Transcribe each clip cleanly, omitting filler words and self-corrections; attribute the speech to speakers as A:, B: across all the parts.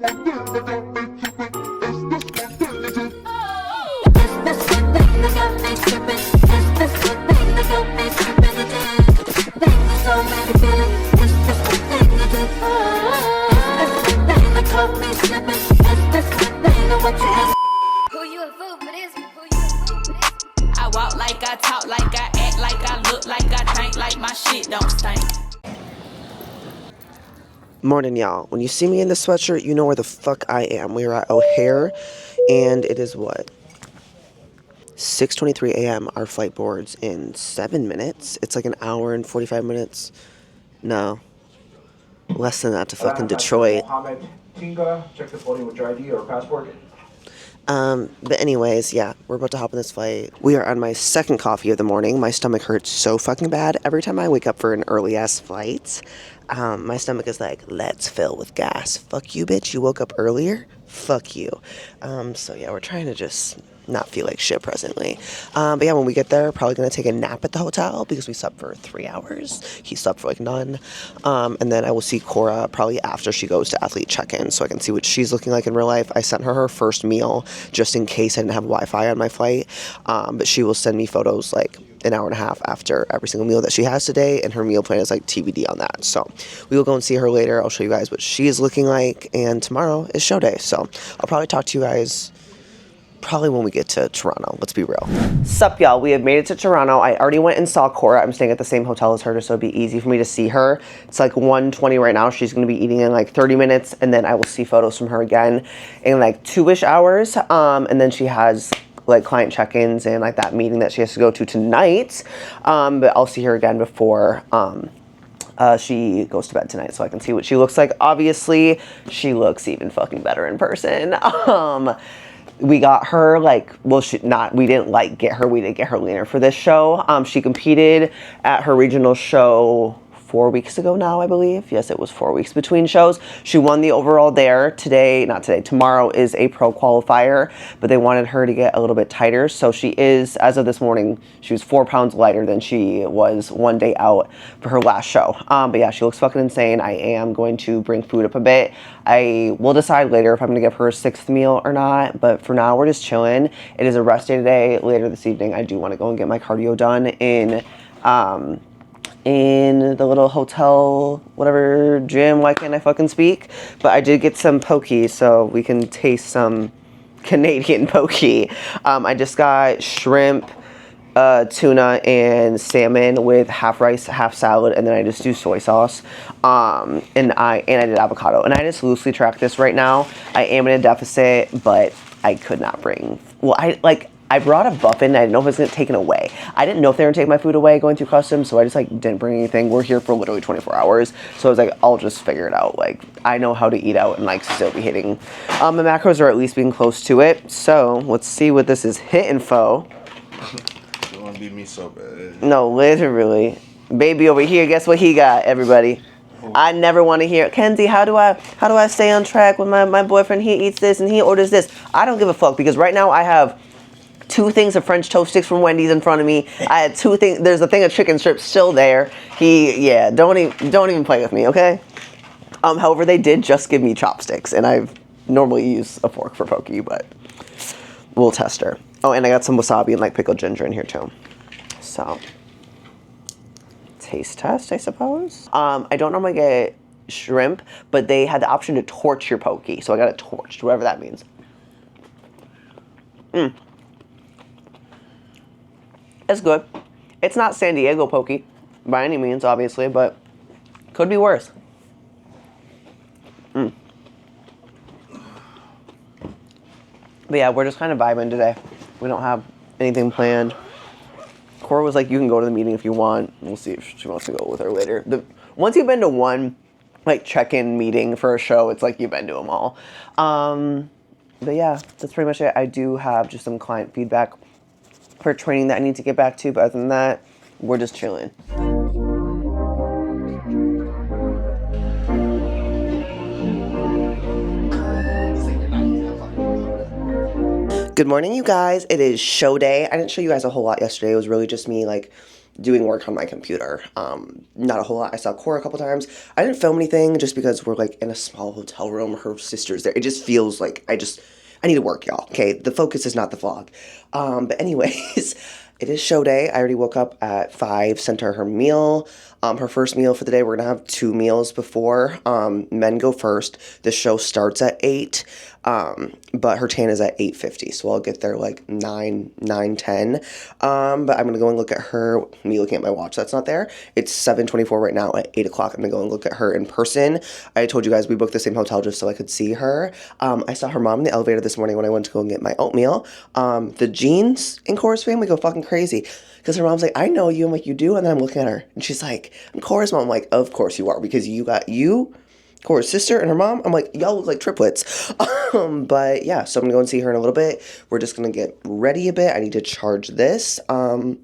A: I walk like I talk like I act like I look like I think like my shit don't stink.
B: Morning, y'all. When you see me in this sweatshirt, you know where the fuck I am. We are at O'Hare, and it is what? 6:23 a.m. Our flight boards in 7 minutes. It's like an hour and 45 minutes. No. Less than that to fucking Detroit.
C: Check the boarding with your ID or passport.
B: But anyways, yeah, we're about to hop on this flight. We are on my second coffee of the morning. My stomach hurts so fucking bad. Every time I wake up for an early-ass flight, my stomach is like, let's fill with gas. Fuck you, bitch. You woke up earlier? Fuck you. So yeah, we're trying to just not feel like shit presently. But yeah, when we get there, probably gonna take a nap at the hotel because we slept for 3 hours. He slept for like none. And then I will see Cora probably after she goes to athlete check-in so I can see what she's looking like in real life. I sent her first meal just in case I didn't have Wi-Fi on my flight. But she will send me photos like an hour and a half after every single meal that she has today, and her meal plan is like TBD on that. So we will go and see her later. I'll show you guys what she is looking like, and tomorrow is show day. So I'll probably talk to you guys probably when we get to Toronto. Let's be real. Sup, y'all. We have made it to Toronto. I already went and saw Cora. I'm staying at the same hotel as her, so it'd be easy for me to see her. It's like 1:20 right now. She's going to be eating in like 30 minutes, and then I will see photos from her again in like 2-ish hours. And then she has like client check-ins and like that meeting that she has to go to tonight. But I'll see her again before she goes to bed tonight so I can see what she looks like. Obviously, she looks even fucking better in person. We got her like, well, we didn't get her leaner for this show. She competed at her regional show 4 weeks ago now, I believe. Yes, it was 4 weeks between shows. She won the overall there. Tomorrow is a pro qualifier, but they wanted her to get a little bit tighter. So she is, as of this morning, she was 4 pounds lighter than she was one day out for her last show. But yeah, she looks fucking insane. I am going to bring food up a bit. I will decide later if I'm gonna give her a 6th meal or not, but for now we're just chilling. It is a rest day today. Later this evening, I do want to go and get my cardio done in the little hotel, whatever gym, why can't I fucking speak? But I did get some poke, so we can taste some Canadian poke. I just got shrimp, tuna, and salmon with half rice, half salad, and then I just do soy sauce. And I did avocado. And I just loosely track this right now. I am in a deficit, but I could not bring, I brought a buffet and I didn't know if it was going to take it away. I didn't know if they were going to take my food away going through customs, so I just didn't bring anything. We're here for literally 24 hours, so I was like, I'll just figure it out. I know how to eat out and still be hitting. My macros are at least being close to it, so let's see what this is hitting for.
D: You want to beat me so bad.
B: No, literally. Baby over here, guess what he got, everybody? I never want to hear, Kenzie, how do I stay on track with my boyfriend? He eats this and he orders this. I don't give a fuck because right now I have 2 things of French toast sticks from Wendy's in front of me. I had 2 things. There's a thing of chicken strips still there. Don't even play with me, okay? However, they did just give me chopsticks, and I normally use a fork for poke, but we'll test her. Oh, and I got some wasabi and pickled ginger in here too. So, taste test, I suppose. I don't normally get shrimp, but they had the option to torch your poke, so I got it torched, whatever that means. It's good. It's not San Diego poke by any means, obviously, but could be worse. But yeah, we're just kind of vibing today. We don't have anything planned. Cora was like, you can go to the meeting if you want. We'll see if she wants to go with her later. Once you've been to one check-in meeting for a show, it's like you've been to them all. But yeah, that's pretty much it. I do have just some client feedback for training that I need to get back to, but other than that, we're just chilling. Good morning, you guys. It is show day. I didn't show you guys a whole lot yesterday. It was really just me doing work on my computer. Not a whole lot. I saw Cora a couple times. I didn't film anything just because we're like in a small hotel room. Her sister's there. It just feels like I need to work, y'all. Okay, the focus is not the vlog. But anyways, it is show day. I already woke up at 5, sent her meal. Her first meal for the day. We're gonna have 2 meals before. Men go first. The show starts at 8. But her tan is at 8:50, so I'll get there like 9:10. But I'm gonna go and look at her. Me looking at my watch, that's not there. It's 7:24 right now. At 8 o'clock, I'm gonna go and look at her in person. I told you guys we booked the same hotel just so I could see her. I saw her mom in the elevator this morning when I went to go and get my oatmeal. The jeans in Cora's family go fucking crazy. Because her mom's like, I know you. I'm like, you do? And then I'm looking at her. And she's like, I'm Cora's mom. I'm like, of course you are. Because you got Cora's sister, and her mom. I'm like, y'all look like triplets. But yeah, so I'm going to go and see her in a little bit. We're just going to get ready a bit. I need to charge this. And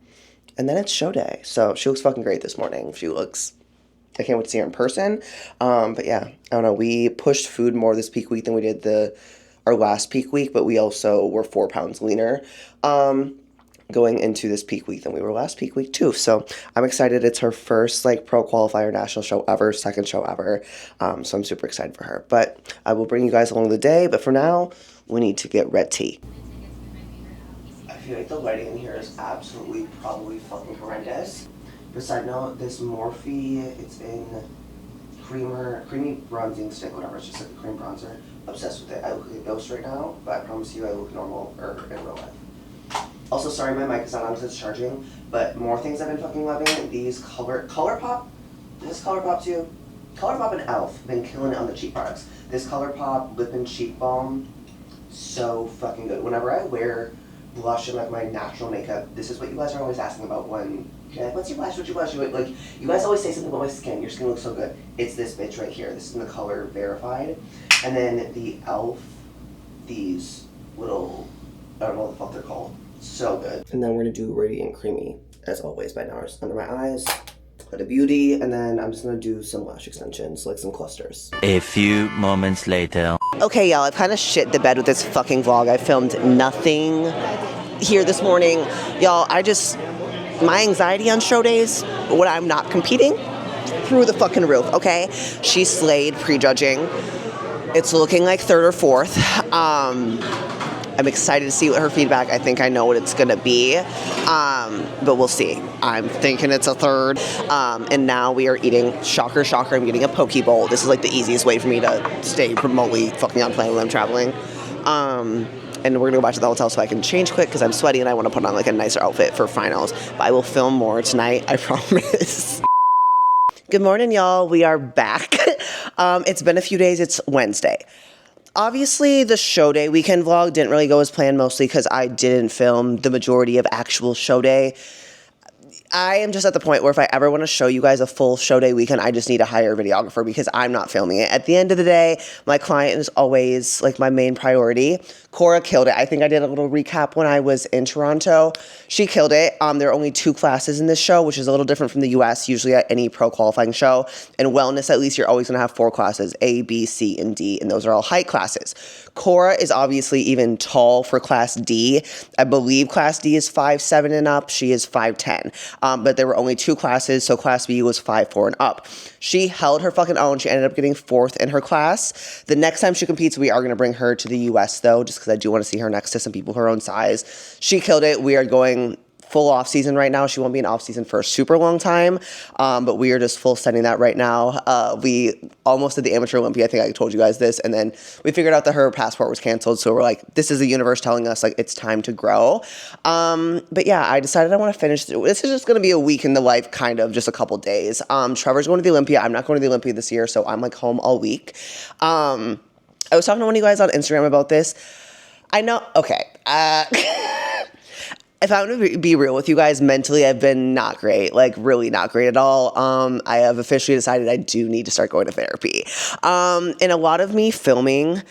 B: then it's show day. So she looks fucking great this morning. I can't wait to see her in person. But yeah, I don't know. We pushed food more this peak week than we did our last peak week. But we also were 4 pounds leaner. Going into this peak week than we were last peak week too. So I'm excited. It's her first like pro qualifier national show ever, second show ever. So I'm super excited for her. But I will bring you guys along the day. But for now, we need to get ready. I feel like the lighting in here is absolutely probably fucking horrendous. But side note, this Morphe, it's in creamy bronzing stick, whatever. It's just like a cream bronzer. Obsessed with it. I look like a ghost right now, but I promise you I look normal or in real life. Also, sorry, my mic is not on because it's charging, but more things I've been fucking loving. These ColourPop. This ColourPop too. ColourPop and e.l.f. been killing it on the cheek products. This ColourPop lip and cheek balm, so fucking good. Whenever I wear blush and like my natural makeup, this is what you guys are always asking about when you're like, what's your blush, like, you guys always say something about my skin. Your skin looks so good. It's this bitch right here. This is in the color Verified. And then the e.l.f. these little, I don't know what the fuck they're called. So good. And then we're gonna do Radiant Creamy, as always, by now. Under my eyes, Huda Beauty, and then I'm just gonna do some lash extensions, like some clusters.
E: A few moments later.
B: Okay, y'all, I've kind of shit the bed with this fucking vlog. I filmed nothing here this morning. Y'all, my anxiety on show days, when I'm not competing, through the fucking roof, okay? She slayed prejudging. It's looking like 3rd or 4th. I'm excited to see what her feedback. I think I know what it's gonna be, but we'll see. I'm thinking it's a 3rd, and now we are eating, shocker, I'm getting a poke bowl. This is like the easiest way for me to stay remotely fucking on plan when I'm traveling. And we're gonna go back to the hotel so I can change quick because I'm sweaty and I want to put on like a nicer outfit for finals. But I will film more tonight, I promise. Good morning, y'all. We are back. It's been a few days. It's Wednesday. Obviously, the show day weekend vlog didn't really go as planned, mostly because I didn't film the majority of actual show day. I am just at the point where if I ever want to show you guys a full show day weekend, I just need to hire a videographer because I'm not filming it. At the end of the day, my client is always like my main priority. Cora killed it. I think I did a little recap when I was in Toronto. She killed it. There are only 2 classes in this show, which is a little different from the US, usually at any pro qualifying show. In wellness, at least, you're always going to have 4 classes, A, B, C, and D, and those are all height classes. Cora is obviously even tall for Class D. I believe Class D is 5'7" and up. She is 5'10". But there were only 2 classes, so Class B was 5'4" and up. She held her fucking own. She ended up getting 4th in her class. The next time she competes, we are going to bring her to the US, though, just because I do want to see her next to some people her own size. She killed it. We are going full off season right now. She won't be in off season for a super long time, but we are just full sending that right now. We almost did the Amateur Olympia. I think I told you guys this, and then we figured out that her passport was canceled. So we're like, this is the universe telling us like it's time to grow. But yeah, I decided I want to finish. This is just going to be a week in the life, kind of just a couple days. Trevor's going to the Olympia. I'm not going to the Olympia this year, so I'm like home all week. I was talking to one of you guys on Instagram about this. I know. Okay. If I'm going to be real with you guys, mentally, I've been not great, like really not great at all. I have officially decided I do need to start going to therapy. And a lot of me filming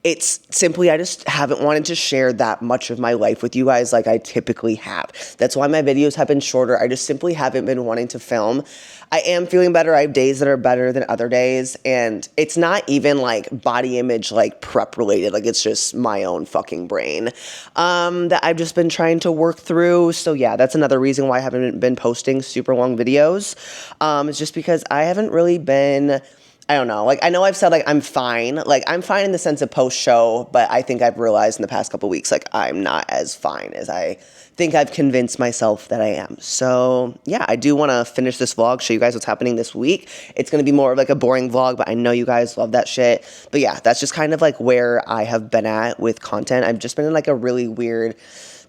B: it's simply, I just haven't wanted to share that much of my life with you guys like I typically have. That's why my videos have been shorter. I just simply haven't been wanting to film. I am feeling better. I have days that are better than other days. And it's not even like body image, like prep related. Like it's just my own fucking brain that I've just been trying to work through. So yeah, that's another reason why I haven't been posting super long videos. It's just because I haven't really been... I don't know. Like, I know I've said, like, I'm fine. Like, I'm fine in the sense of post-show, but I think I've realized in the past couple weeks, like, I'm not as fine as I think I've convinced myself that I am. So, yeah, I do want to finish this vlog, show you guys what's happening this week. It's going to be more of, like, a boring vlog, but I know you guys love that shit. But, yeah, that's just kind of, like, where I have been at with content. I've just been in, like, a really weird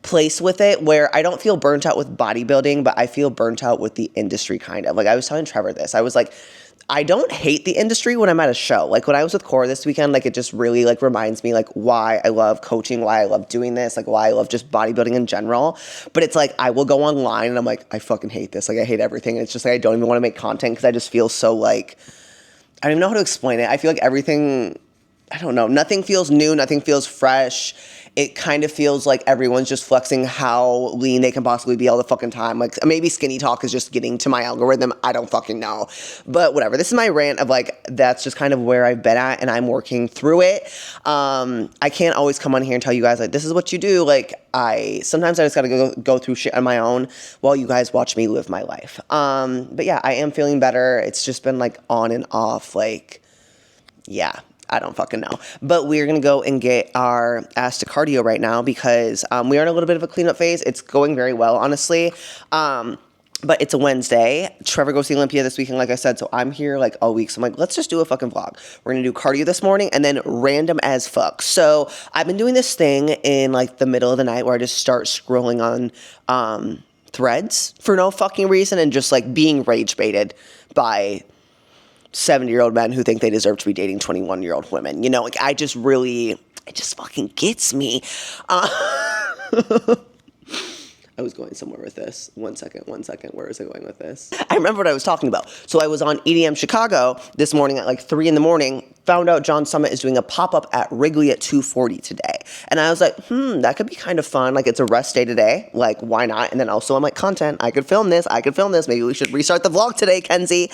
B: place with it where I don't feel burnt out with bodybuilding, but I feel burnt out with the industry, kind of. Like, I was telling Trevor this. I was like... I don't hate the industry when I'm at a show. Like when I was with Cora this weekend, like it just really like reminds me like why I love coaching, why I love doing this, like why I love just bodybuilding in general. But it's like I will go online and I'm like, I fucking hate this. Like I hate everything. And it's just like I don't even want to make content because I just feel so like, I don't even know how to explain it. I feel like everything, I don't know, nothing feels new, nothing feels fresh. It kind of feels like everyone's just flexing how lean they can possibly be all the fucking time. Like, maybe skinny talk is just getting to my algorithm. I don't fucking know. But whatever. This is my rant of, like, that's just kind of where I've been at, and I'm working through it. I can't always come on here and tell you guys, like, this is what you do. Like, sometimes I just gotta go through shit on my own while you guys watch me live my life. But yeah, I am feeling better. It's just been, like, on and off, like, yeah. I don't fucking know. But we're going to go and get our ass to cardio right now because we are in a little bit of a cleanup phase. It's going very well, honestly. But it's a Wednesday. Trevor goes to Olympia this weekend, like I said, so I'm here like all week. So I'm like, let's just do a fucking vlog. We're going to do cardio this morning and then random as fuck. So I've been doing this thing in like the middle of the night where I just start scrolling on threads for no fucking reason and just like being rage baited by 70-year-old men who think they deserve to be dating 21-year-old women. You know, like, it just fucking gets me. I was going somewhere with this. One second. Where was I going with this? I remember what I was talking about. So I was on EDM Chicago this morning at like 3 in the morning, found out John Summit is doing a pop-up at Wrigley at 2:40 today. And I was like, that could be kind of fun. Like, it's a rest day today. Like, why not? And then also I'm like, content. I could film this. Maybe we should restart the vlog today, Kenzie.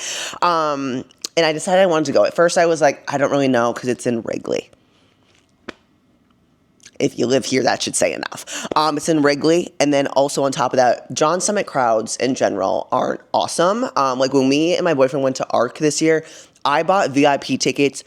B: And I decided I wanted to go. At first I was like, I don't really know because it's in Wrigley. If you live here, that should say enough. It's in Wrigley. And then also on top of that, John Summit crowds in general aren't awesome. Like when me and my boyfriend went to Arc this year, I bought VIP tickets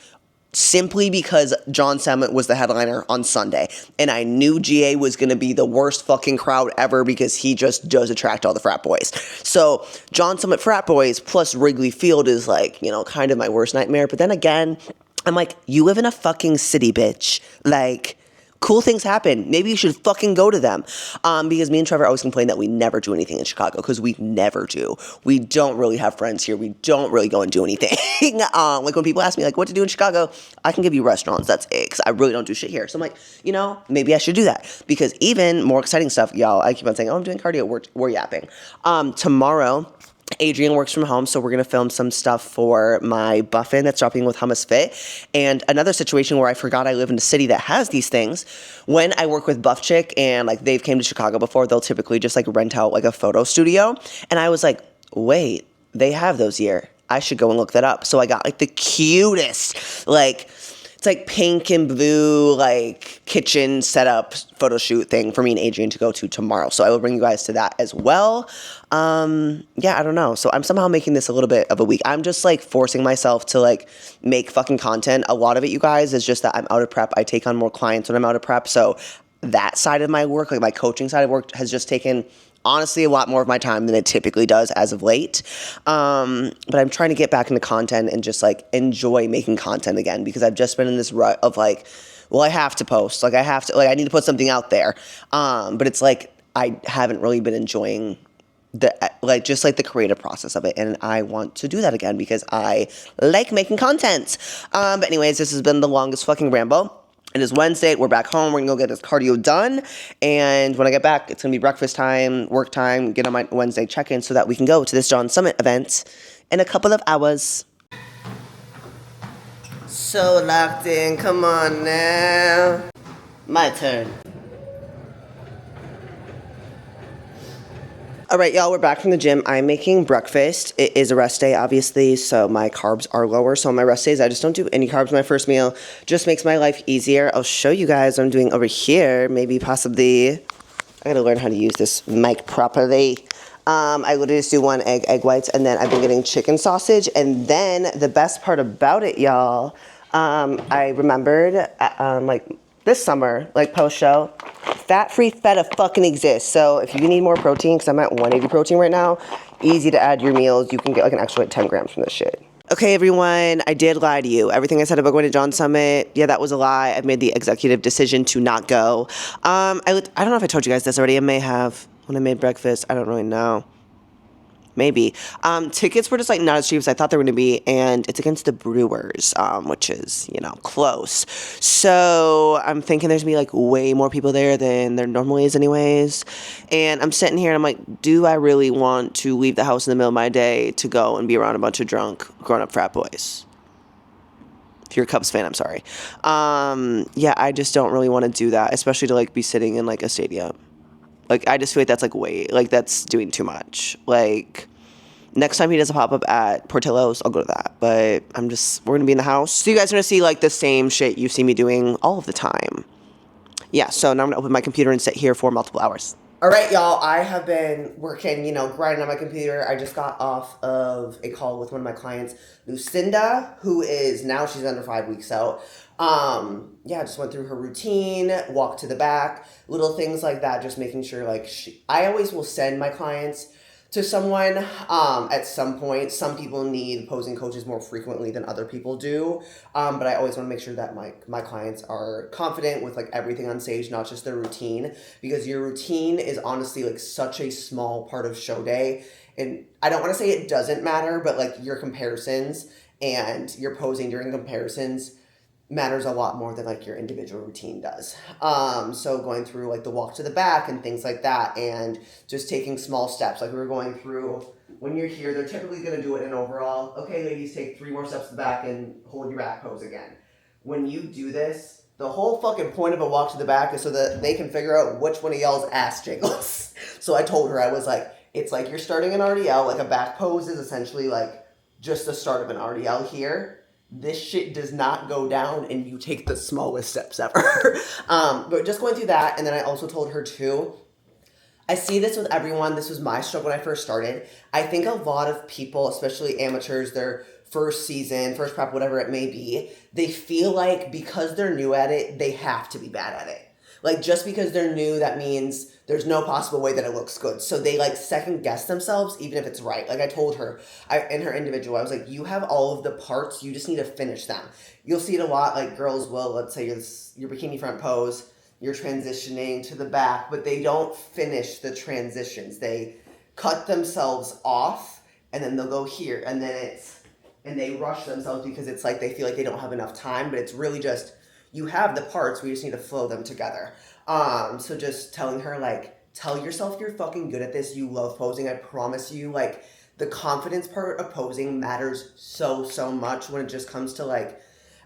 B: simply because John Summit was the headliner on Sunday. And I knew GA was going to be the worst fucking crowd ever because he just does attract all the frat boys. So John Summit frat boys plus Wrigley Field is like, you know, kind of my worst nightmare. But then again, I'm like, you live in a fucking city, bitch. Like, cool things happen. Maybe you should fucking go to them. Because me and Trevor always complain that we never do anything in Chicago because we never do. We don't really have friends here. We don't really go and do anything. Like when people ask me like what to do in Chicago, I can give you restaurants. That's it. Because I really don't do shit here. So I'm like, you know, maybe I should do that. Because even more exciting stuff, y'all, I keep on saying, oh, I'm doing cardio. We're yapping. Tomorrow, Adrian works from home, so we're going to film some stuff for my buff-in that's dropping with Hummus Fit. And another situation where I forgot I live in a city that has these things. When I work with Buff Chick and like they've came to Chicago before, they'll typically just like rent out like a photo studio. And I was like, wait, they have those here. I should go and look that up. So I got like the cutest, like, it's like pink and blue, like kitchen setup photo shoot thing for me and Adrian to go to tomorrow. So I will bring you guys to that as well. Yeah, I don't know. So I'm somehow making this a little bit of a week. I'm just like forcing myself to like make fucking content. A lot of it, you guys, is just that I'm out of prep. I take on more clients when I'm out of prep. So that side of my work, like my coaching side of work, has just taken honestly a lot more of my time than it typically does as of late. But I'm trying to get back into content and just like enjoy making content again because I've just been in this rut of like, well, I have to post. Like I need to put something out there. But it's like I haven't really been enjoying the creative process of it, and I want to do that again because I like making content. But anyways, this has been the longest fucking ramble. It is Wednesday. We're back home. We're going to go get this cardio done. And when I get back, it's going to be breakfast time, work time, get on my Wednesday check-in so that we can go to this John Summit event in a couple of hours. So locked in, come on now. My turn. All right, y'all, we're back from the gym. I'm making breakfast. It is a rest day, obviously, so my carbs are lower. So on my rest days, I just don't do any carbs my first meal. Just makes my life easier. I'll show you guys what I'm doing over here. Maybe possibly, I gotta learn how to use this mic properly. I literally just do 1 egg, egg whites, and then I've been getting chicken sausage. And then the best part about it, y'all, I remembered, like this summer, like post-show, fat-free feta fucking exists. So if you need more protein, because I'm at 180 protein right now, easy to add your meals. You can get like an extra 10 grams from this shit. Okay, everyone, I did lie to you. Everything I said about going to John Summit, yeah, that was a lie. I've made the executive decision to not go. I don't know if I told you guys this already. I may have when I made breakfast. I don't really know. Maybe. Tickets were just like not as cheap as I thought they were going to be, and it's against the Brewers, which is, close. So I'm thinking there's going to be like way more people there than there normally is anyways. And I'm sitting here and I'm like, do I really want to leave the house in the middle of my day to go and be around a bunch of drunk grown-up frat boys? If you're a Cubs fan, I'm sorry. Yeah, I just don't really want to do that, especially to like be sitting in like a stadium. Like, I just feel like that's, that's doing too much. Like, next time he does a pop-up at Portillo's, I'll go to that. But we're going to be in the house. So you guys are going to see, like, the same shit you see me doing all of the time. Yeah, so now I'm going to open my computer and sit here for multiple hours. All right, y'all, I have been working, grinding on my computer. I just got off of a call with one of my clients, Lucinda, she's under 5 weeks out. Yeah, just went through her routine, walked to the back, little things like that, just making sure, I always will send my clients to someone at some point. Some people need posing coaches more frequently than other people do, but I always want to make sure that my clients are confident with everything on stage, not just their routine, because your routine is honestly such a small part of show day. And I don't want to say it doesn't matter, but your comparisons and your posing during comparisons matters a lot more than your individual routine does. So going through the walk to the back and things like that, and just taking small steps. We were going through, when you're here, they're typically going to do it in overall. Okay, ladies, take 3 more steps to the back and hold your back pose again. When you do this, the whole fucking point of a walk to the back is so that they can figure out which one of y'all's ass jiggles. So I told her, I was like, it's like you're starting an RDL, a back pose is essentially just the start of an RDL here. This shit does not go down and you take the smallest steps ever. But just going through that, and then I also told her too, I see this with everyone. This was my struggle when I first started. I think a lot of people, especially amateurs, their first season, first prep, whatever it may be, they feel like because they're new at it, they have to be bad at it. Just because they're new, that means there's no possible way that it looks good. So they second guess themselves, even if it's right. I told her, in her individual, I was like, you have all of the parts, you just need to finish them. You'll see it a lot, girls will, let's say your bikini front pose, you're transitioning to the back, but they don't finish the transitions. They cut themselves off, and then they'll go here, and then and they rush themselves because it's they feel like they don't have enough time, but it's really just, you have the parts, we just need to flow them together. So just telling her, tell yourself you're fucking good at this, you love posing, I promise you, the confidence part of posing matters so, so much when it just comes to,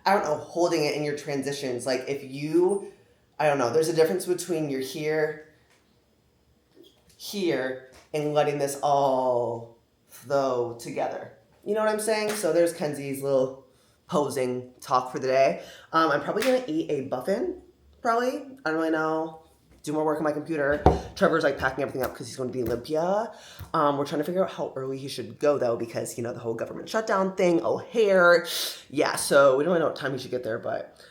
B: I don't know, holding it in your transitions. If you, I don't know, there's a difference between you're here, and letting this all flow together. You know what I'm saying? So there's Kenzie's little posing talk for the day. I'm probably going to eat a muffin, probably. I don't really know. Do more work on my computer. Trevor's packing everything up because he's going to be Olympia. We're trying to figure out how early he should go though, because the whole government shutdown thing, O'Hare. Yeah, so we don't really know what time he should get there, but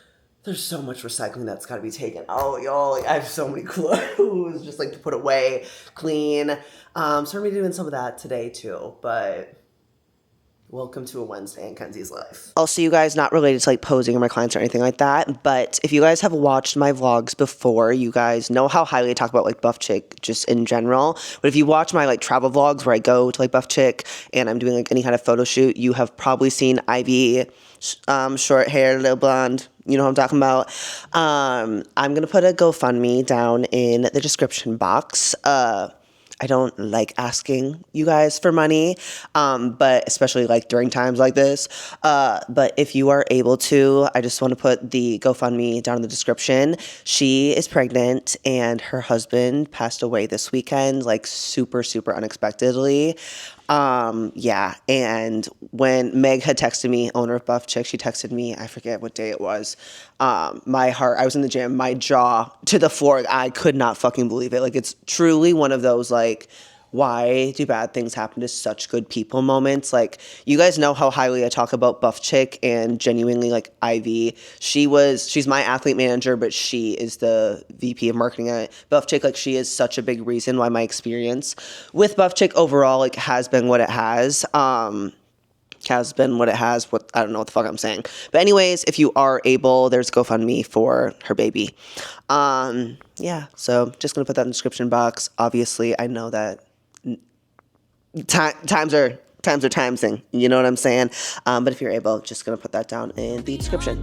B: there's so much recycling that's got to be taken. Oh, y'all, I have so many clothes just to put away, clean. So we're going to be doing some of that today too, but welcome to a Wednesday in Kenzie's life. Also, you guys, not related to posing or my clients or anything like that, but if you guys have watched my vlogs before, you guys know how highly I talk about Buff Chick just in general. But if you watch my travel vlogs where I go to Buff Chick and I'm doing any kind of photo shoot, you have probably seen Ivey, short hair, little blonde. You know what I'm talking about. I'm gonna put a GoFundMe down in the description box. I don't like asking you guys for money, but especially like during times like this. But if you are able to, I just want to put the GoFundMe down in the description. She is pregnant and her husband passed away this weekend, like super, super unexpectedly. Yeah. And when Meg had texted me, owner of Buff Chick, she texted me, I forget what day it was. My heart, I was in the gym, my jaw to the floor. I could not fucking believe it. Like, it's truly one of those, like, why do bad things happen to such good people moments? Like, you guys know how highly I talk about Buff Chick, and genuinely, like, Ivey. She's my athlete manager, but she is the VP of marketing at Buff Chick. Like, she is such a big reason why my experience with Buff Chick overall, like, has been what it has. Has been what it has. What, I don't know what the fuck I'm saying. But anyways, if you are able, there's GoFundMe for her baby. Yeah, so just gonna put that in the description box. Obviously, I know that times are timesing. You know what I'm saying? But if you're able, just gonna put that down in the description.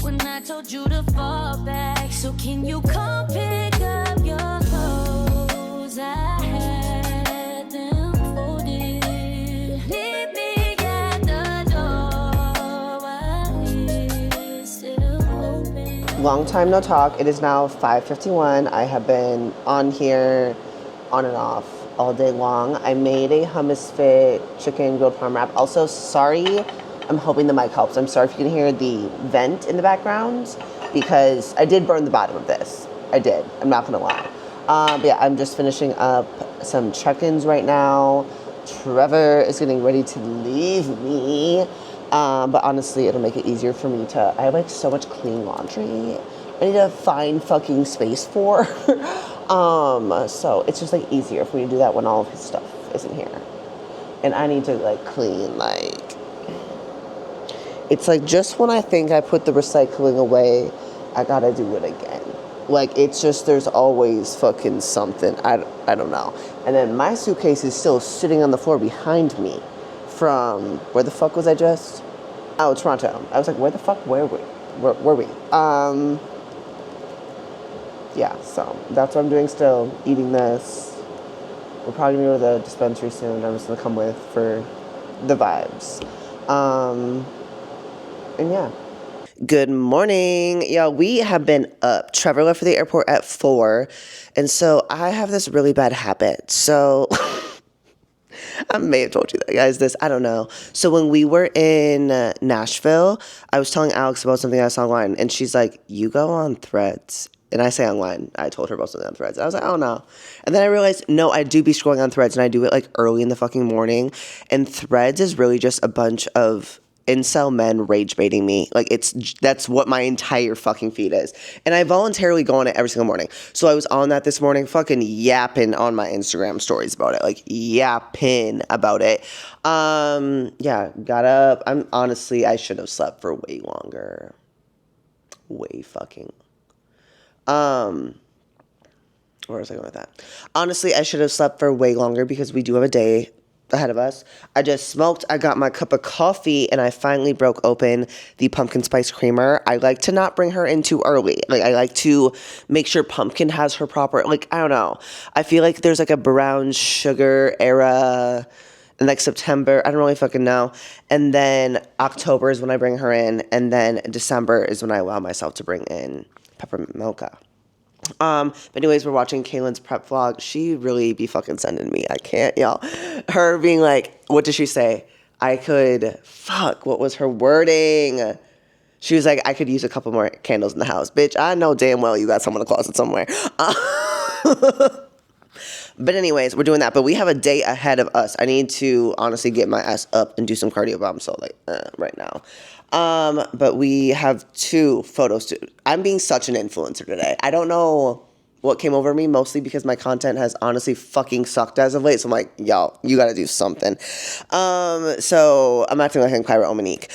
A: When I told you to fall back, so can you come pick up your clothes? I had them folded. Leave me at the door while it's still open.
B: Long time no talk. It is now 5:51. I have been on here on and off all day long. I made a hummus fit chicken grilled parm wrap. Also, sorry, I'm hoping the mic helps. I'm sorry if you can hear the vent in the background because I did burn the bottom of this. I did. I'm not gonna lie. But yeah, I'm just finishing up some check-ins right now. Trevor is getting ready to leave me. But honestly, it'll make it easier for me to, I have like so much clean laundry I need to find fucking space for. So it's just like easier for me to do that when all of his stuff isn't here. And I need to like clean, like, it's like just when I think I put the recycling away, I gotta do it again. Like, it's just, there's always fucking something. I don't know. And then my suitcase is still sitting on the floor behind me from, where the fuck was I just? Oh, Toronto. I was like, where the fuck were we? Were we? Yeah, so that's what I'm doing still, eating this. We're probably gonna go to the dispensary soon. I'm just gonna come with for the vibes. And yeah. Good morning. Y'all, we have been up. Trevor left for the airport at 4. And so I have this really bad habit. So I may have told you that, guys, I don't know. So when we were in Nashville, I was telling Alex about something I saw online. And she's like, you go on Threads. And I say online. I told her about something on Threads. I was like, oh, no. And then I realized, no, I do be scrolling on Threads. And I do it like early in the fucking morning. And Threads is really just a bunch of incel men rage baiting me. Like, that's what my entire fucking feed is. And I voluntarily go on it every single morning. So I was on that this morning, fucking yapping on my Instagram stories about it. Like, yapping about it. Yeah, got up. I should have slept for way longer. Way fucking. Where was I going with that? Honestly, I should have slept for way longer because we do have a day ahead of us. I just smoked. I got my cup of coffee and I finally broke open the pumpkin spice creamer. I like to not bring her in too early. Like, I like to make sure Pumpkin has her proper, like, I don't know. I feel like there's like a brown sugar era in like September. I don't really fucking know. And then October is when I bring her in. And then December is when I allow myself to bring in peppermint mocha. But anyways, we're watching Kaylin's prep vlog. She really be fucking sending me. I can't, y'all. Her being like, what did she say? What was her wording? She was like, I could use a couple more candles in the house. Bitch, I know damn well you got some in the closet somewhere. But anyways, we're doing that. But we have a day ahead of us. I need to honestly get my ass up and do some cardio, but I'm so like, right now. But we have 2 photos. I'm being such an influencer today. I don't know what came over me, mostly because my content has honestly fucking sucked as of late. So I'm like, y'all, you gotta do something. So I'm acting like I'm Kyra Omanique.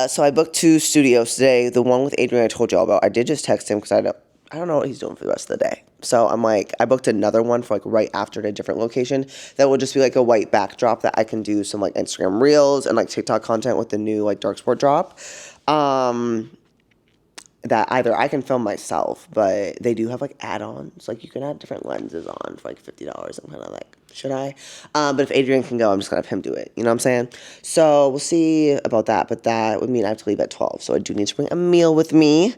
B: So I booked 2 studios today. The one with Adrian I told y'all about. I did just text him because I don't know what he's doing for the rest of the day. So I'm like, I booked another one for like right after at a different location that will just be like a white backdrop that I can do some like Instagram reels and like TikTok content with the new like Darc Sport drop. that either I can film myself, but they do have like add-ons. Like you can add different lenses on for like $50. I'm kind of like, should I? But if Adrian can go, I'm just gonna have him do it. You know what I'm saying? So we'll see about that. But that would mean I have to leave at 12. So I do need to bring a meal with me.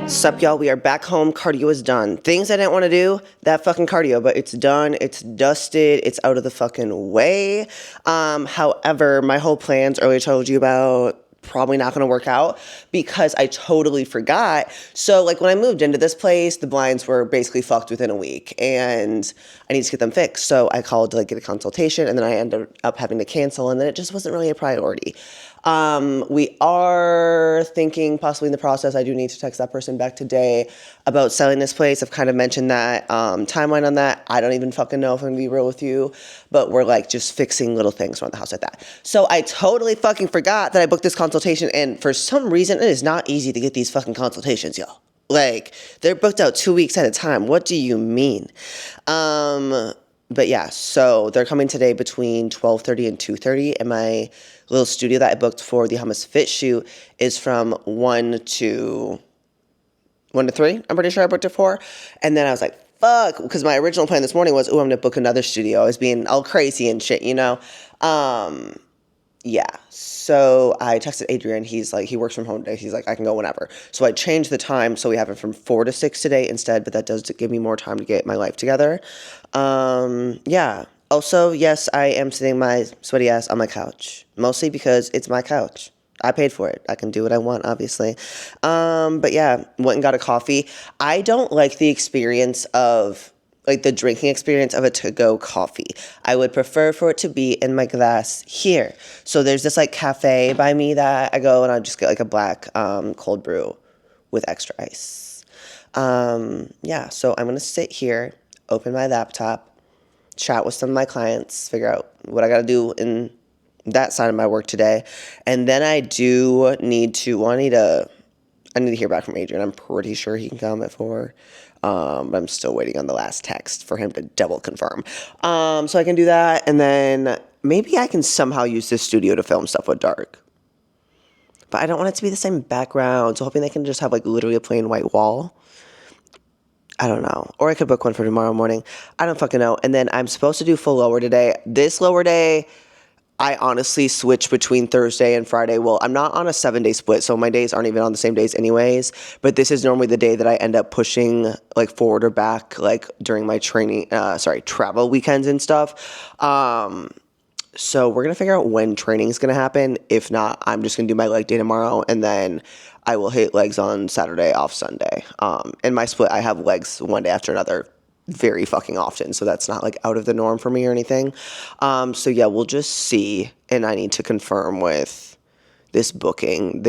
B: Sup, y'all? We are back home. Cardio is done. Things I didn't want to do, that fucking cardio, but it's done. It's dusted. It's out of the fucking way. However, my whole plans earlier told you about probably not going to work out because I totally forgot. So like when I moved into this place, the blinds were basically fucked within a week and I need to get them fixed. So I called to like get a consultation and then I ended up having to cancel and then it just wasn't really a priority. We are thinking possibly in the process, I do need to text that person back today about selling this place. I've kind of mentioned that, timeline on that. I don't even fucking know if I'm gonna be real with you, but we're like just fixing little things around the house like that. So I totally fucking forgot that I booked this consultation and for some reason it is not easy to get these fucking consultations, y'all. Like they're booked out 2 weeks at a time. What do you mean? But yeah, so they're coming today between 12:30 and 2:30 and my little studio that I booked for the Hummus fit shoot is from 1 to 3. I'm pretty sure I booked it for. And then I was like, fuck, because my original plan this morning was, I'm going to book another studio. I was being all crazy and shit, you know? Yeah. So I texted Adrian. He's like, he works from home today. He's like, I can go whenever. So I changed the time. So we have it from 4 to 6 today instead, but that does give me more time to get my life together. Yeah. Also, yes, I am sitting my sweaty ass on my couch, mostly because it's my couch. I paid for it. I can do what I want, obviously. But yeah, went and got a coffee. I don't like the experience of, like the drinking experience of a to-go coffee. I would prefer for it to be in my glass here. So there's this like cafe by me that I go and I just get like a black cold brew with extra ice. Yeah, so I'm gonna sit here, open my laptop, chat with some of my clients, figure out what I gotta do in that side of my work today. And then I do need to, I need to hear back from Adrian. I'm pretty sure he can come at 4. But I'm still waiting on the last text for him to double confirm. So I can do that. And then maybe I can somehow use this studio to film stuff with Darc. But I don't want it to be the same background. So hoping they can just have like literally a plain white wall. I don't know. Or I could book one for tomorrow morning. I don't fucking know. And then I'm supposed to do full lower today. This lower day, I honestly switch between Thursday and Friday. Well, I'm not on a 7-day split, so my days aren't even on the same days anyways. But this is normally the day that I end up pushing like forward or back, like during my travel weekends and stuff. So we're going to figure out when training is going to happen. If not, I'm just going to do my leg day tomorrow and then I will hit legs on Saturday, off Sunday. In my split, I have legs one day after another very fucking often, so that's not like out of the norm for me or anything. So yeah, we'll just see, and I need to confirm with this booking.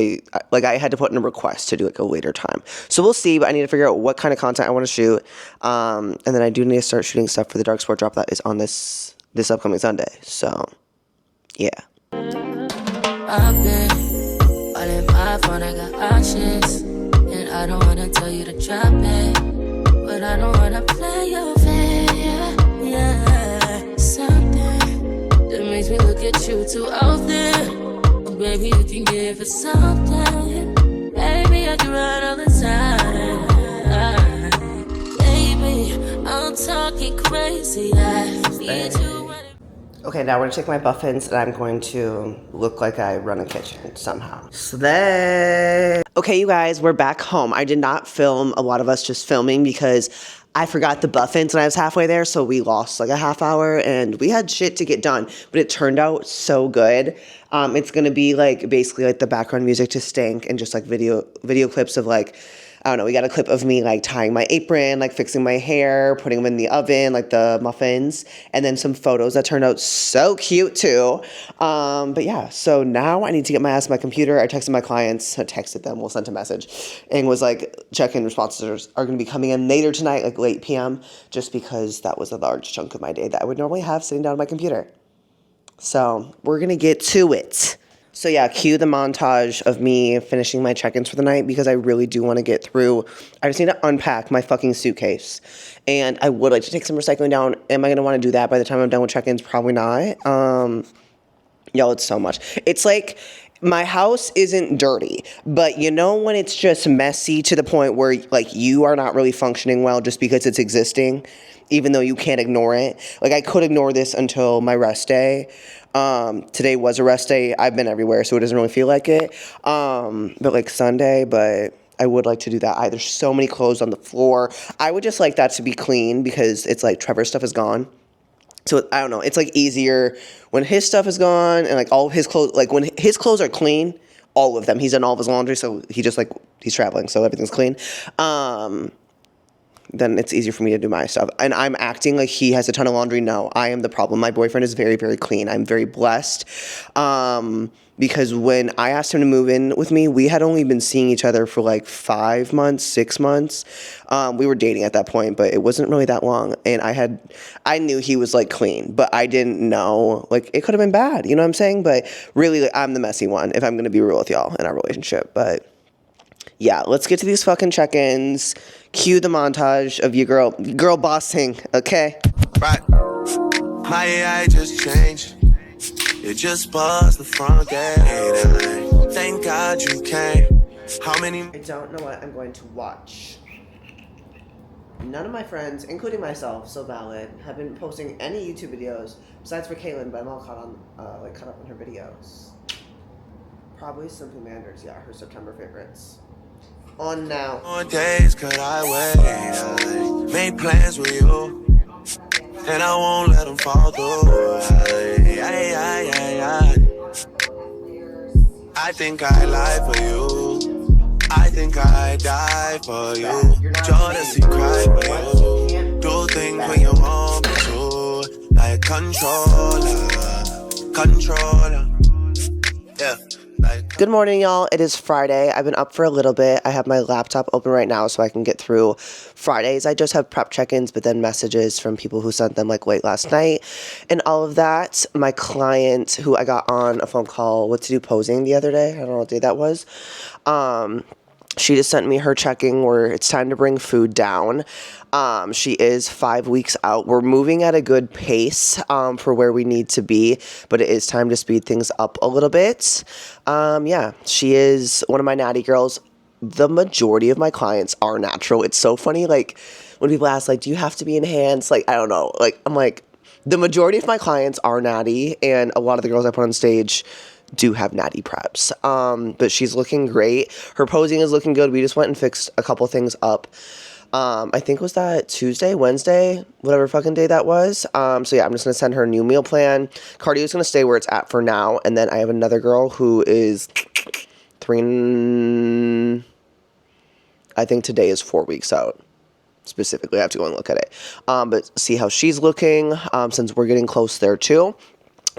B: I had to put in a request to do like a later time, so we'll see. But I need to figure out what kind of content I want to shoot, and then I do need to start shooting stuff for the Darc Sport drop that is on this upcoming Sunday. So yeah.
A: I've been all in my phone, I got options, and I don't wanna tell you to drop it, but I don't wanna play your fair, yeah. Something that makes me look at you too often. Oh, baby, you can give it something. Baby, I do it all the time. Baby, I'm talking crazy. I need you.
B: Okay, now we're gonna take my muffins and I'm going to look like I run a kitchen somehow. Slay! Okay, you guys, we're back home. I did not film a lot of us just filming because I forgot the muffins when I was halfway there, so we lost like a half hour and we had shit to get done, but it turned out so good. It's gonna be like basically like the background music to Stank and just like video clips of like, I don't know, we got a clip of me like tying my apron, like fixing my hair, putting them in the oven, like the muffins, and then some photos that turned out so cute too. But yeah, so now I need to get my ass on my computer. I texted my clients, I texted them, we'll send a message, and was like, check-in responses are going to be coming in later tonight, like late PM, just because that was a large chunk of my day that I would normally have sitting down on my computer. So we're going to get to it. So yeah, cue the montage of me finishing my check-ins for the night because I really do want to get through. I just need to unpack my fucking suitcase. And I would like to take some recycling down. Am I going to want to do that by the time I'm done with check-ins? Probably not. Y'all, it's so much. It's like my house isn't dirty, but you know when it's just messy to the point where like you are not really functioning well just because it's existing, even though you can't ignore it. Like I could ignore this until my rest day. Today was a rest day. I've been everywhere, so it doesn't really feel like it. But like Sunday, but I would like to do that. There's so many clothes on the floor. I would just like that to be clean because it's like Trevor's stuff is gone. So I don't know. It's like easier when his stuff is gone and like all of his clothes, like when his clothes are clean, all of them. He's done all of his laundry, so he just like he's traveling, so everything's clean. Then it's easier for me to do my stuff. And I'm acting like he has a ton of laundry. No, I am the problem. My boyfriend is very, very clean. I'm very blessed. Because when I asked him to move in with me, we had only been seeing each other for like 5 months, 6 months. We were dating at that point, but it wasn't really that long. And I knew he was like clean, but I didn't know, like it could have been bad. You know what I'm saying? But really, like, I'm the messy one if I'm going to be real with y'all in our relationship. But yeah, let's get to these fucking check-ins. Cue the montage of your girl bossing, okay?
F: Right. My AI just changed. It just buzzed the front gate. Thank God you came. How many?
B: I don't know what I'm going to watch. None of my friends, including myself, so valid, have been posting any YouTube videos besides for Kaylin, but I'm all caught up on her videos. Probably Simply Manders, yeah, her September favorites. On now.
F: More days could I wait? I made plans with you, and I won't let them fall through. I think I lie for you. I think I die for you. Jealousy cry for you. Do things when you want me to. Like controller. Yeah.
B: Good morning, y'all. It is Friday. I've been up for a little bit. I have my laptop open right now so I can get through Fridays. I just have prep check-ins, but then messages from people who sent them like late last night and all of that. My client who I got on a phone call with to do posing the other day, I don't know what day that was, she just sent me her checking where it's time to bring food down. She is 5 weeks out. We're moving at a good pace for where we need to be, but it is time to speed things up a little bit. Yeah, she is one of my natty girls. The majority of my clients are natural. It's so funny, like, when people ask, like, do you have to be enhanced? Like, I don't know. Like, I'm like, the majority of my clients are natty, and a lot of the girls I put on stage do have natty preps. But she's looking great. Her posing is looking good. We just went and fixed a couple things up. I think was that Tuesday, Wednesday, whatever fucking day that was. So yeah, I'm just going to send her a new meal plan. Cardio is going to stay where it's at for now. And then I have another girl who is I think today is 4 weeks out. Specifically, I have to go and look at it. But see how she's looking, since we're getting close there too.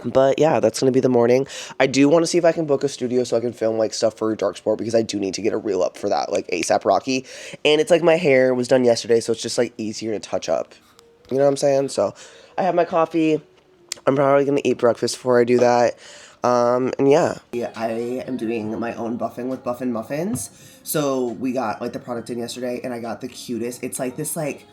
B: But yeah, that's going to be the morning. I do want to see if I can book a studio so I can film like stuff for Darc Sport because I do need to get a reel up for that, like ASAP Rocky. And it's like my hair was done yesterday, so it's just like easier to touch up. You know what I'm saying? So I have my coffee. I'm probably going to eat breakfast before I do that. And yeah. I am doing my own buffing with Buffin Muffins. So we got like the product in yesterday and I got the cutest. It's like this like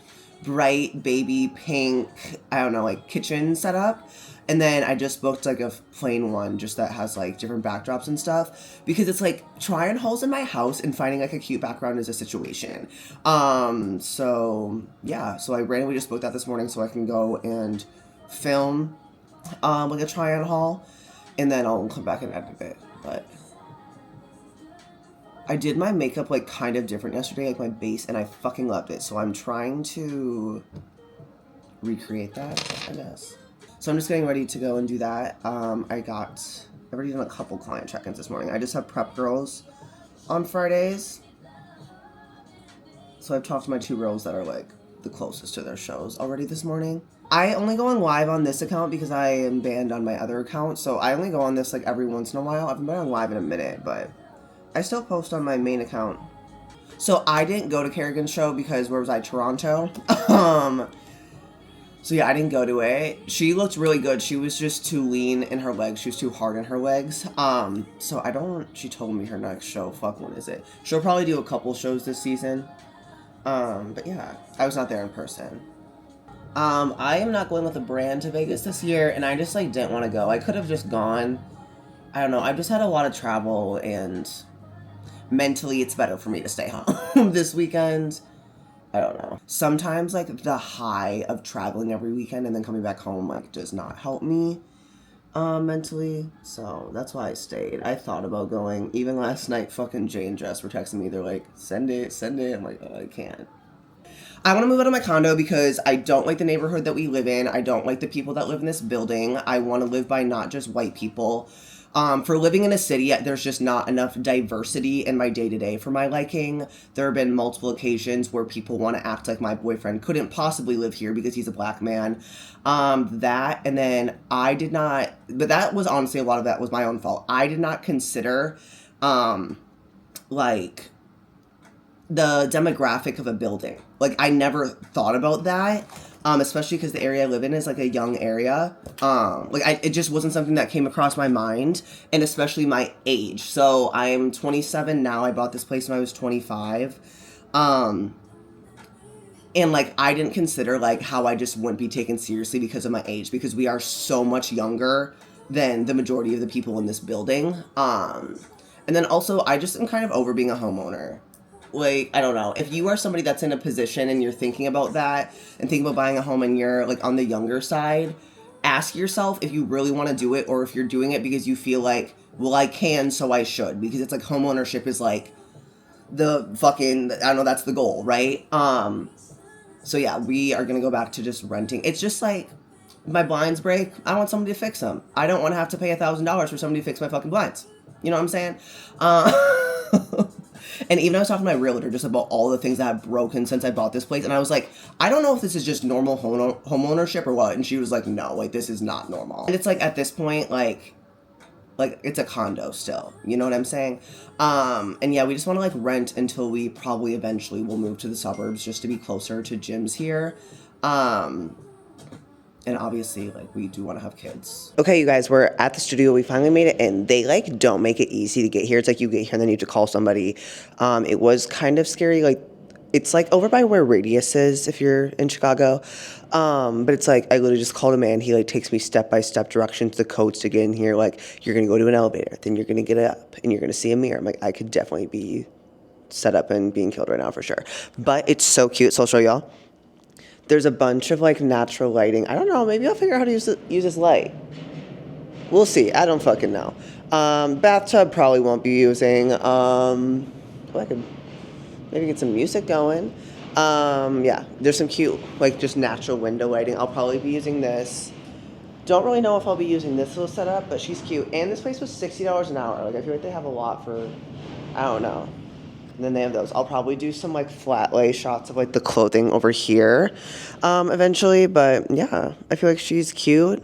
B: bright baby pink, I don't know, like kitchen setup. And then I just booked like a plain one just that has like different backdrops and stuff because it's like trying holes in my house and finding like a cute background is a situation. So yeah, so I randomly just booked that this morning so I can go and film like a try on haul and then I'll come back and edit it. But I did my makeup like kind of different yesterday, like my base, and I fucking loved it. So I'm trying to recreate that, I guess. So I'm just getting ready to go and do that. I've already done a couple client check-ins this morning. I just have prep girls on Fridays. So I've talked to my 2 girls that are like the closest to their shows already this morning. I only go on live on this account because I am banned on my other account. So I only go on this like every once in a while. I haven't been on live in a minute, but I still post on my main account. So I didn't go to Kerrigan's show because where was I? Toronto. So yeah, I didn't go to it. She looked really good. She was just too lean in her legs. She was too hard in her legs. So I don't, she told me her next show, fuck, when is it? She'll probably do a couple shows this season. But yeah, I was not there in person. I am not going with a brand to Vegas this year, and I just like didn't want to go. I could have just gone. I don't know. I've just had a lot of travel, and mentally it's better for me to stay home this weekend. I don't know. Sometimes like the high of traveling every weekend and then coming back home like does not help me mentally. So that's why I stayed. I thought about going. Even last night, fucking Jay and Jess were texting me. They're like, send it. I'm like, oh, I can't. I want to move out of my condo because I don't like the neighborhood that we live in. I don't like the people that live in this building. I want to live by not just white people. For living in a city, there's just not enough diversity in my day-to-day for my liking. There have been multiple occasions where people want to act like my boyfriend couldn't possibly live here because he's a black man. And then I did not, but that was honestly, a lot of that was my own fault. I did not consider, like, the demographic of a building. Like, I never thought about that. Especially because the area I live in is like a young area. It just wasn't something that came across my mind, and especially my age. So I'm 27 now. I bought this place when I was 25. And like, I didn't consider like how I just wouldn't be taken seriously because of my age, because we are so much younger than the majority of the people in this building. And then also I just am kind of over being a homeowner. Like, I don't know. If you are somebody that's in a position and you're thinking about that and thinking about buying a home and you're, like, on the younger side, ask yourself if you really want to do it or if you're doing it because you feel like, well, I can, so I should. Because it's like homeownership is, like, the fucking, I don't know, that's the goal, right? So, yeah, we are going to go back to just renting. It's just, like, my blinds break. I want somebody to fix them. I don't want to have to pay $1,000 for somebody to fix my fucking blinds. You know what I'm saying? And even I was talking to my realtor just about all the things that have broken since I bought this place. And I was like, I don't know if this is just normal home ownership or what. And she was like, no, like, this is not normal. And it's like, at this point, like it's a condo still. You know what I'm saying? And yeah, we just want to like rent until we probably eventually will move to the suburbs just to be closer to gyms here. And obviously, like, we do want to have kids. Okay, you guys, we're at the studio. We finally made it in. They, like, don't make it easy to get here. It's like you get here and then you have to call somebody. It was kind of scary. Like, it's, like, over by where Radius is, if you're in Chicago. But it's, like, I literally just called a man. He, like, takes me step-by-step directions, the codes to get in here. Like, you're going to go to an elevator. Then you're going to get up. And you're going to see a mirror. I'm like, I could definitely be set up and being killed right now for sure. But it's so cute, so I'll show y'all. There's a bunch of, like, natural lighting. I don't know. Maybe I'll figure out how to use this light. We'll see. I don't fucking know. Bathtub probably won't be using. I could maybe get some music going. Yeah, there's some cute, like, just natural window lighting. I'll probably be using this. Don't really know if I'll be using this little setup, but she's cute. And this place was $60 an hour. Like, I feel like they have a lot for, I don't know. And then they have those. I'll probably do some, like, flat lay shots of, like, the clothing over here eventually. But, yeah, I feel like she's cute.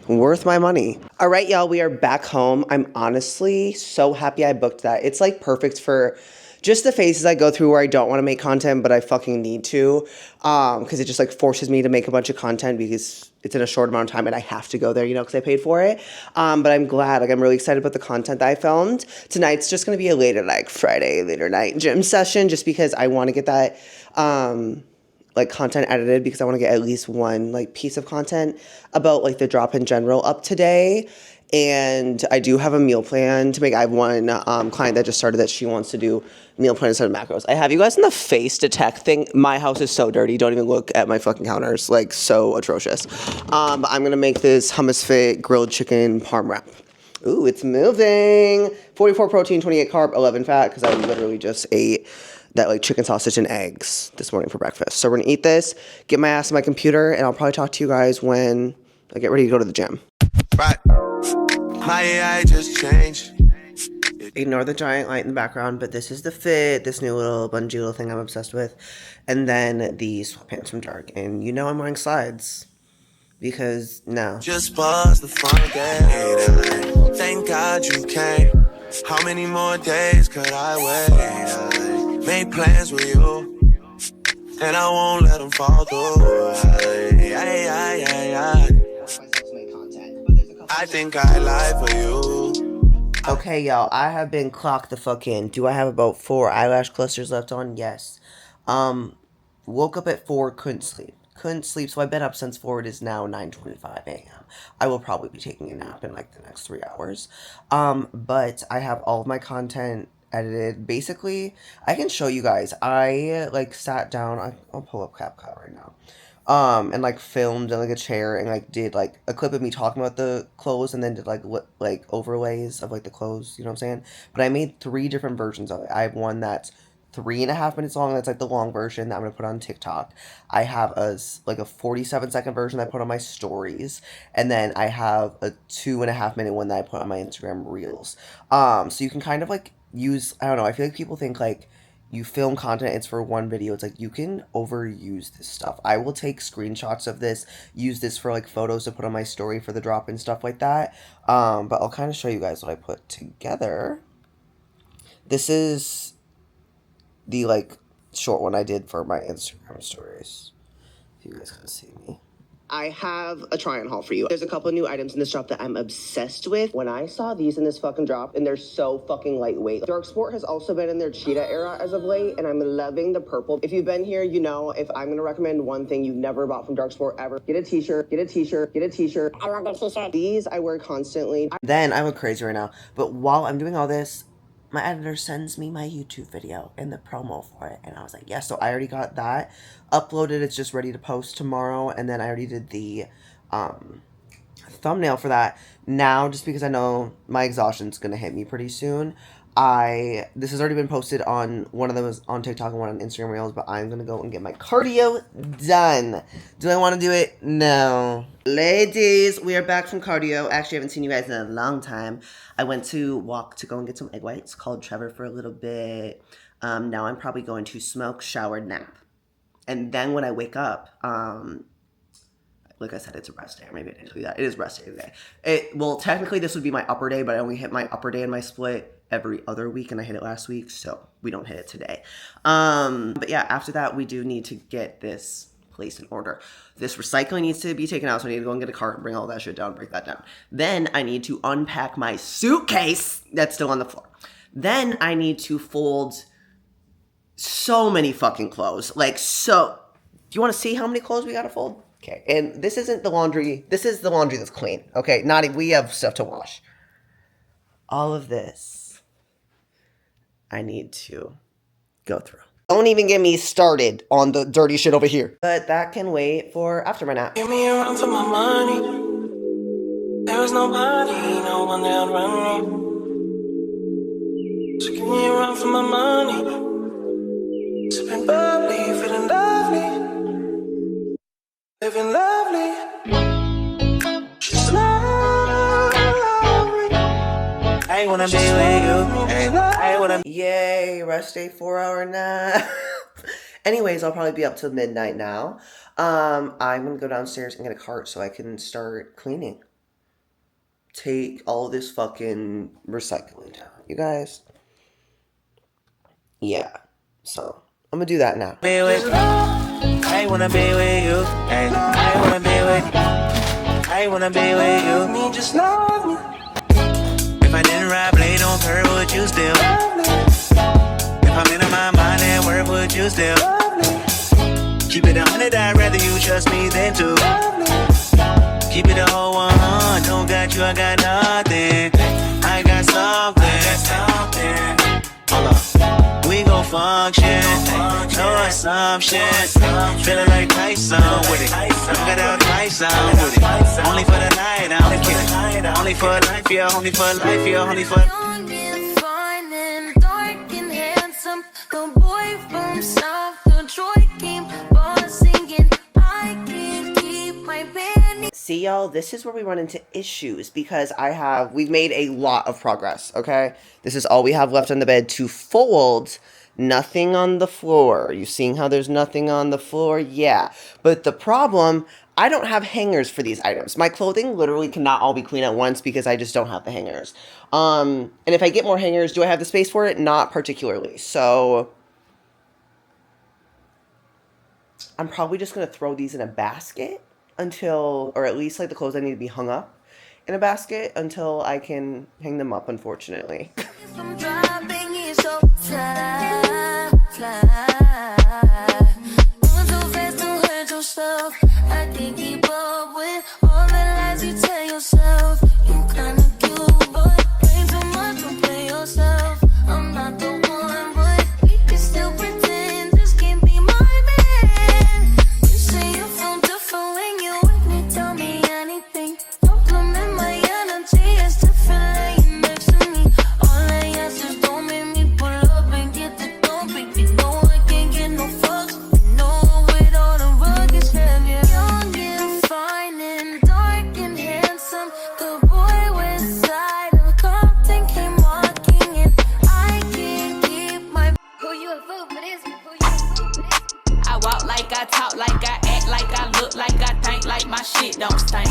B: Worth my money. All right, y'all, we are back home. I'm honestly so happy I booked that. It's, like, perfect for just the phases I go through where I don't want to make content, but I fucking need to. Because it just, like, forces me to make a bunch of content because it's in a short amount of time and I have to go there, you know, because I paid for it. But I'm glad. Like, I'm really excited about the content that I filmed. Tonight's just going to be a later night gym session just because I want to get that, like, content edited because I want to get at least one, like, piece of content about, like, the drop in general up today. And I do have a meal plan to make. I have one client that just started that she wants to do meal plan instead of macros. I have you guys in the face detect thing. My house is so dirty. Don't even look at my fucking counters. Like, so atrocious. But I'm going to make this Hummus Fit grilled chicken parm wrap. Ooh, it's moving. 44 protein, 28 carb, 11 fat, because I literally just ate that, like, chicken sausage and eggs this morning for breakfast. So we're going to eat this, get my ass on my computer, and I'll probably talk to you guys when I get ready to go to the gym.
F: Right. My AI just changed.
B: Ignore the giant light in the background, but this is the fit, this new little bungee little thing I'm obsessed with. And then the sweatpants from Darc. And you know I'm wearing slides. Because, no.
F: Just buzz the front gate. Thank God you came. How many more days could I wait? Made plans with you. and I won't let them fall through. I think I lie for you.
B: Okay, y'all, I have been clocked the fuck in. Do I have about 4 eyelash clusters left on? Yes. Woke up at 4, couldn't sleep. Couldn't sleep, so I've been up since 4. It is now 9:25 a.m. I will probably be taking a nap in like the next 3 hours. But I have all of my content edited. Basically, I can show you guys. I like sat down. I'll pull up CapCut right now. And like filmed in like a chair and like did like a clip of me talking about the clothes and then did like overlays of like the clothes, you know what I'm saying? But I made 3 different versions of it. I have one that's 3.5 minutes long. That's like the long version that I'm gonna put on TikTok. I have like a 47-second version that I put on my stories, and then I have a 2.5 minute one that I put on my Instagram Reels. So you can kind of like use, I don't know, I feel like people think like you film content, it's for one video. It's like you can overuse this stuff. I will take screenshots of this, use this for like photos to put on my story for the drop and stuff like that. But I'll kind of show you guys what I put together. This is the like short one I did for my Instagram stories. If you guys can see me. I have a try-on haul for you. There's a couple of new items in this drop that I'm obsessed with. When I saw these in this fucking drop, and they're so fucking lightweight. Darc Sport has also been in their cheetah era as of late, and I'm loving the purple. If you've been here, you know, if I'm gonna recommend one thing you've never bought from Darc Sport ever, get a t-shirt, get a t-shirt, get a t-shirt. I love their t-shirt. These I wear constantly. Then I look crazy right now, but while I'm doing all this, my editor sends me my YouTube video and the promo for it. And I was like, yeah, so I already got that uploaded. It's just ready to post tomorrow. And then I already did the thumbnail for that. Now, just because I know my exhaustion's going to hit me pretty soon, this has already been posted on, one of them is on TikTok and one on Instagram Reels, but I'm going to go and get my cardio done. Do I want to do it? No. Ladies, we are back from cardio. Actually, I haven't seen you guys in a long time. I went to walk to go and get some egg whites, called Trevor for a little bit. Now I'm probably going to smoke, shower, nap. And then when I wake up, like I said, it's a rest day. Or maybe I didn't tell you that. It is rest day today. Well, technically this would be my upper day, but I only hit my upper day in my split every other week, and I hit it last week, so we don't hit it today. But yeah, after that, we do need to get this place in order. This recycling needs to be taken out, so I need to go and get a cart and bring all that shit down, break that down. Then I need to unpack my suitcase that's still on the floor. Then I need to fold so many fucking clothes. Like, so, do you want to see how many clothes we gotta fold? Okay, and this isn't the laundry. This is the laundry that's clean. Okay, we have stuff to wash. All of this I need to go through. Don't even get me started on the dirty shit over here. But that can wait for after my nap.
F: Give me a run for my money. There is nobody, no one that'll run me. So give me a run for my money. Sipping bubbly, feeling lovely. Living lovely. Just lovely. I wanna be with you. I wanna.
B: Yay, rest day, 4-hour nap. Anyways, I'll probably be up till midnight now. I'm gonna go downstairs and get a cart so I can start cleaning. Take all this fucking recycling down, you guys. Yeah, so I'm gonna do that now.
F: Be with you. I wanna be with you. I wanna be with you. I wanna be with you. Me just love me. If I didn't ride blade on curve, would you still love me? If I'm in my mind at work, would you still love me? Keep it 100, I'd rather you trust me than to love me. Keep it a whole 100, don't got you, I got nothing. I got something. Hold up. We gon' function, no assumption. Feeling like Tyson with it. Look at how Tyson with it. Only for the night, I'm kidding. Only for life, yeah, only for life, yeah, only for.
A: Young and fine and dark and handsome. The boy from South Detroit came singing. I can't keep my band.
B: See, y'all, this is where we run into issues because we've made a lot of progress, okay? This is all we have left on the bed to fold. Nothing on the floor. You seeing how there's nothing on the floor? Yeah. But the problem, I don't have hangers for these items. My clothing literally cannot all be clean at once because I just don't have the hangers. And if I get more hangers, do I have the space for it? Not particularly. So I'm probably just going to throw these in a basket until, or at least like the clothes that need to be hung up in a basket until I can hang them up, unfortunately.
A: I'm dropping it so fly, fly. Moving so fast, don't hurt yourself. I can't keep up with all the lies you tell yourself. You kinda cute, but ain't too much to play yourself. I'm not the one, but we can still pretend this can't be my man. You say you feel different when you with me, tell me anything. Compliment my energy, it's to feel like you're next to me. All I ask is don't make me pull up and get the dope. Baby, no, I can't get no fucks. You know with all the rugged heavy. Young and fine and dark and handsome. The boy west side of Compton came walking in. I can't keep my. Who you a fool for this? Who you a fool for this? I walk like I talk like I act like I look like I think like my shit don't stink.